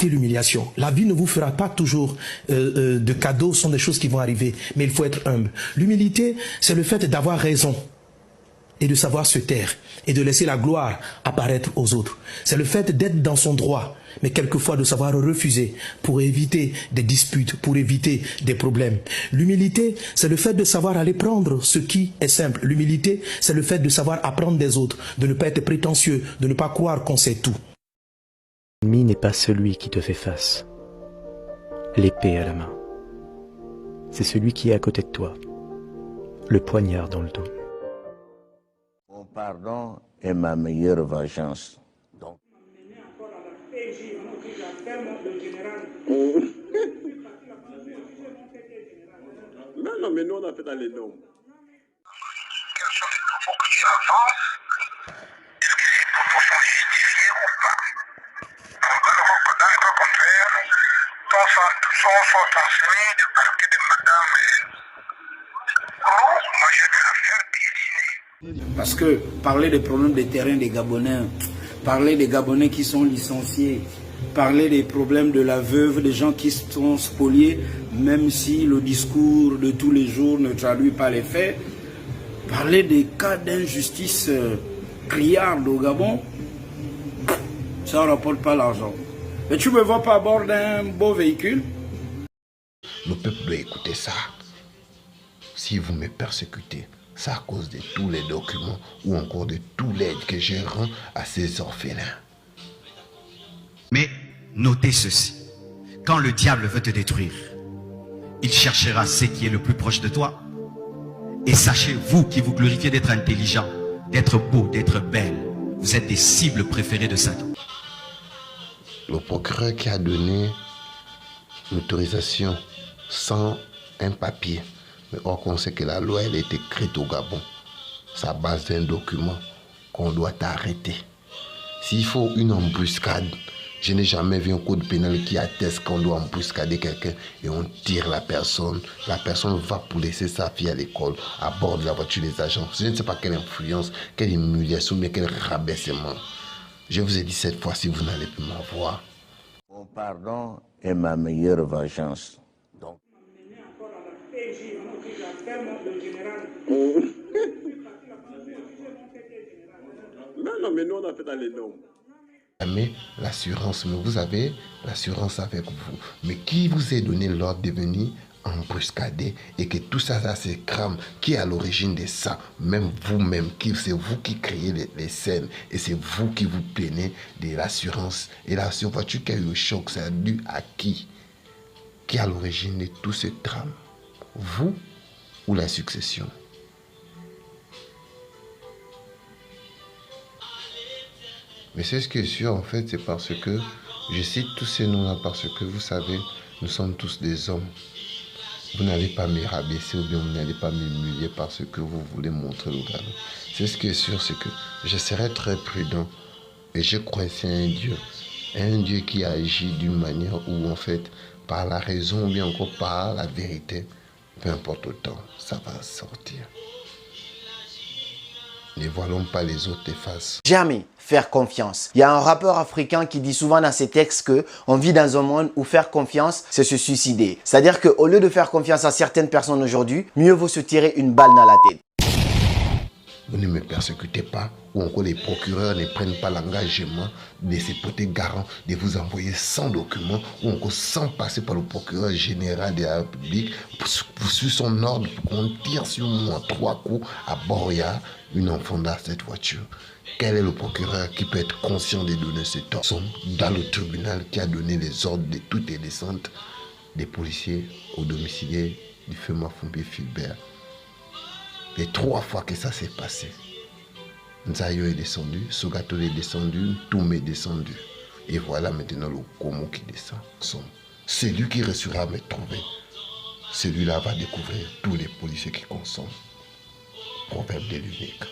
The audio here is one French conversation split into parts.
l'humiliation. La vie ne vous fera pas toujours de cadeaux, ce sont des choses qui vont arriver, mais il faut être humble. L'humilité, c'est le fait d'avoir raison et de savoir se taire et de laisser la gloire apparaître aux autres. C'est le fait d'être dans son droit, mais quelquefois de savoir refuser pour éviter des disputes, pour éviter des problèmes. L'humilité, c'est le fait de savoir aller prendre ce qui est simple. L'humilité, c'est le fait de savoir apprendre des autres, de ne pas être prétentieux, de ne pas croire qu'on sait tout. L'ennemi n'est pas celui qui te fait face, l'épée à la main. C'est celui qui est à côté de toi, le poignard dans le dos. Mon pardon est ma meilleure vengeance. Donc... Non, mais nous on a fait dans les noms. Quels sont les propos que tu avances? Est-ce que ces propos sont justifiés ou pas? Dans le cas contraire, ton sang transmis de partie de madame et... Oh, moi je vais la faire piétiner. Parce que parler des problèmes des terrains des Gabonais, parler des Gabonais qui sont licenciés, parler des problèmes de la veuve, des gens qui sont spoliés, même si le discours de tous les jours ne traduit pas les faits, parler des cas d'injustice criarde au Gabon, ça ne rapporte pas l'argent. Mais tu ne me vois pas à bord d'un beau véhicule? Le peuple doit écouter ça. Si vous me persécutez, c'est à cause de tous les documents ou encore de tout l'aide que je rends à ces orphelins. Mais notez ceci, quand le diable veut te détruire, il cherchera ce qui est le plus proche de toi. Et sachez, vous qui vous glorifiez d'être intelligent, d'être beau, d'être belle, vous êtes des cibles préférées de Satan. Le procureur qui a donné l'autorisation sans un papier, mais or qu'on sait que la loi elle est écrite au Gabon, ça base d'un document qu'on doit arrêter. S'il faut une embuscade, je n'ai jamais vu un code pénal qui atteste qu'on doit embuscader quelqu'un et on tire la personne va pour laisser sa fille à l'école à bord de la voiture des agents. Je ne sais pas quelle influence, quelle humiliation, mais quel rabaissement. Je vous ai dit cette fois, si vous n'allez plus m'avoir. Mon pardon est ma meilleure vengeance. Donc... Non, mais nous on a fait dans les noms. Mais l'assurance, mais vous avez l'assurance avec vous. Mais qui vous a donné l'ordre de venir embuscader et que tout ça, c'est crame qui est à l'origine de ça, même vous-même, c'est vous qui créez les scènes et c'est vous qui vous plaignez de l'assurance. Et la voiture qui a eu le choc, c'est dû à qui? Qui est à l'origine de tout ce drame? Vous ou la succession? Mais c'est ce qui est sûr, en fait, c'est parce que je cite tous ces noms-là parce que vous savez, nous sommes tous des hommes. Vous n'allez pas me rabaisser ou bien vous n'allez pas m'humilier parce que vous voulez montrer le galon. C'est ce qui est sûr, c'est que je serai très prudent et je crois que c'est un Dieu qui agit d'une manière où, en fait, par la raison ou bien encore par la vérité, peu importe le temps, ça va sortir. Ne voilons pas les autres faces. Jamais faire confiance. Il y a un rappeur africain qui dit souvent dans ses textes que on vit dans un monde où faire confiance, c'est se suicider. C'est-à-dire qu'au lieu de faire confiance à certaines personnes aujourd'hui, mieux vaut se tirer une balle dans la tête. Vous ne me persécutez pas, ou encore les procureurs ne prennent pas l'engagement de se porter garant, de vous envoyer sans document, ou encore sans passer par le procureur général de la République, pour suivre son ordre, pour qu'on tire sur moi 3 coups. À bord, il y a une enfant dans cette voiture. Quel est le procureur qui peut être conscient de donner cet ordre? Sont dans le tribunal qui a donné les ordres de toutes les descentes des policiers au domicile du feu Mafumbi Philbert. Les 3 fois que ça s'est passé, Nzayo est descendu, Sogato est descendu, Toumé est descendu. Et voilà maintenant le Komo qui descend. Celui qui réussira à me trouver, celui-là va découvrir tous les policiers qui consomment. Proverbe de l'unique.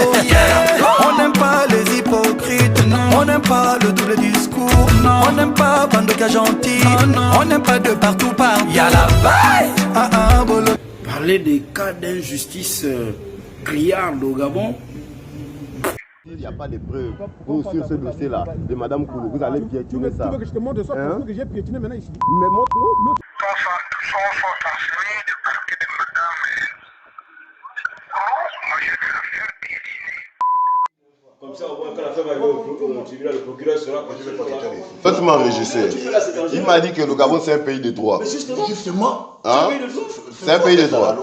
On n'aime pas les hypocrites, non. On n'aime pas le double discours, non. On n'aime pas bande de gentils, non. On n'aime pas de partout, partout. Y'a la baille. Parler des cas d'injustice criarde au Gabon, Il n'y a pas de preuves sur ce dossier-là de Madame Koulou. Vous allez piétiner ça. Tu veux que je te montre ça parce que j'ai piétiné maintenant ici. Mais montre-nous. Comme ça, au moins, quand la femme va arriver au tribunal, le procureur sera conduit par la Toi, tu m'as enregistré. Il m'a dit que le Gabon, c'est un pays de droit. Mais justement, hein? C'est un pays de droit.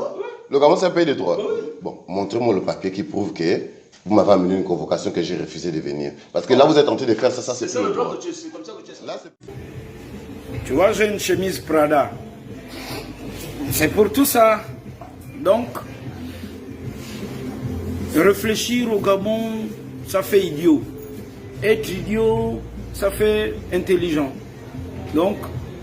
Le Gabon, c'est un pays de droit. Bon, montrez-moi le papier qui prouve que vous m'avez amené une convocation que j'ai refusé de venir. Parce que là, vous êtes en train de faire ça, c'est plus le droit. c'est comme ça que tu es. Là, Tu vois, j'ai une chemise Prada. C'est pour tout ça. Donc, réfléchir au Gabon, ça fait idiot. Être idiot, ça fait intelligent. Donc,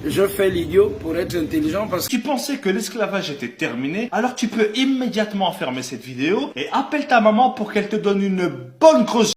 je fais l'idiot pour être intelligent parce que... Tu pensais que l'esclavage était terminé, alors tu peux immédiatement fermer cette vidéo et appelle ta maman pour qu'elle te donne une bonne grosse